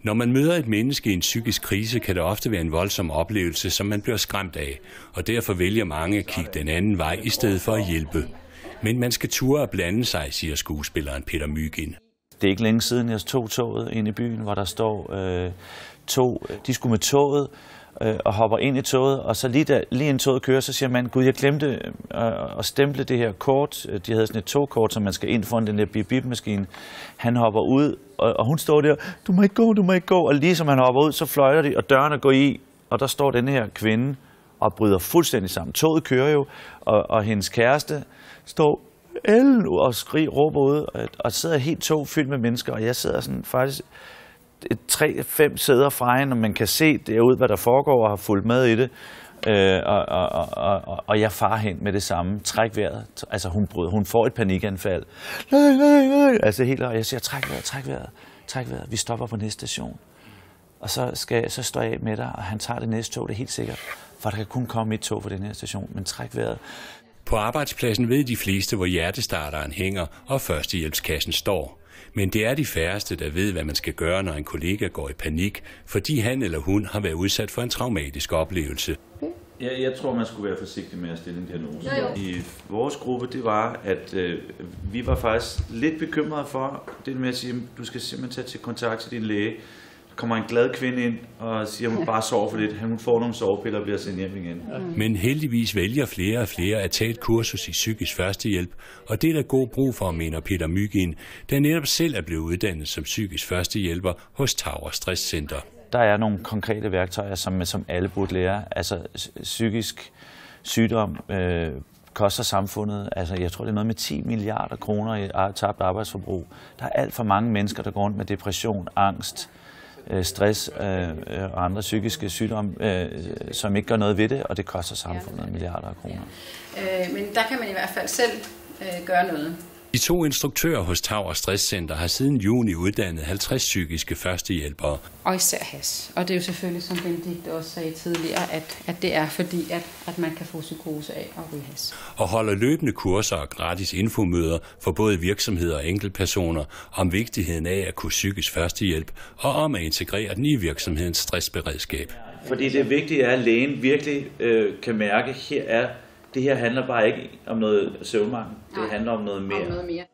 Når man møder et menneske i en psykisk krise, kan det ofte være en voldsom oplevelse, som man bliver skræmt af, og derfor vælger mange at kigge den anden vej i stedet for at hjælpe. Men man skal ture at blande sig, siger skuespilleren Peter Mygind. Det er ikke længe siden, jeg tog toget ind i byen, hvor der står de skulle med toget og hopper ind i toget, og så lige inden toget kører, så siger man, gud, jeg glemte at stemple det her kort. De havde sådan et togkort, som man skal ind foran den der bip-bip-maskine. Han hopper ud, og hun står der, du må ikke gå, og lige som han hopper ud, så fløjter de, og dørene går i, og der står den her kvinde og bryder fuldstændig sammen. Toget kører jo, og hendes kæreste står og råber ud, og sidder helt tog fyldt med mennesker, og jeg sidder sådan faktisk 3-5 sæder fra hende, og man kan se derude, hvad der foregår, og har fulgt med i det. Og jeg farer hen med det samme. Træk vejret. Altså hun får et panikanfald. Nej. Altså helt, og jeg siger, træk vejret. Vi stopper på næste station. Og så står jeg af med dig, og han tager det næste tog, det er helt sikkert. For der kan kun komme et tog på den her station, men træk vejret. På arbejdspladsen ved de fleste, hvor hjertestarteren hænger og førstehjælpskassen står. Men det er de færreste, der ved, hvad man skal gøre, når en kollega går i panik, fordi han eller hun har været udsat for en traumatisk oplevelse. Jeg tror, man skulle være forsigtig med at stille en diagnose. I vores gruppe, det var, at vi var faktisk lidt bekymrede for det med at sige, at du skal simpelthen tage til kontakt til din læge. Der kommer en glad kvinde ind og siger, at hun bare sover for lidt. Hun får nogle sovepiller og bliver sendt hjem igen. Men heldigvis vælger flere og flere at tage et kursus i psykisk førstehjælp, og det er der god brug for, mener Peter Mygind, der netop selv er blevet uddannet som psykisk førstehjælper hos Tower Stress Center. Der er nogle konkrete værktøjer, som alle burde lære. Altså psykisk sygdom koster samfundet, altså jeg tror det er noget med 10 milliarder kroner i tabt arbejdsforbrug. Der er alt for mange mennesker, der går rundt med depression, angst, stress og andre psykiske sygdomme, som ikke gør noget ved det, og det koster samfundet milliarder af kroner. Men der kan man i hvert fald selv gøre noget. De 2 instruktører hos Tower Stress Center har siden juni uddannet 50 psykiske førstehjælpere. Og især hash. Og det er jo selvfølgelig, som Benedikte også sagde tidligere, at det er fordi, at man kan få psykose af at ryge hash. Og holder løbende kurser og gratis infomøder for både virksomheder og enkeltpersoner om vigtigheden af at kunne psykisk førstehjælp og om at integrere den i virksomhedens stressberedskab. Fordi det vigtige er, at lægen virkelig kan mærke, det her handler bare ikke om noget søvnmangel. Det handler om noget mere.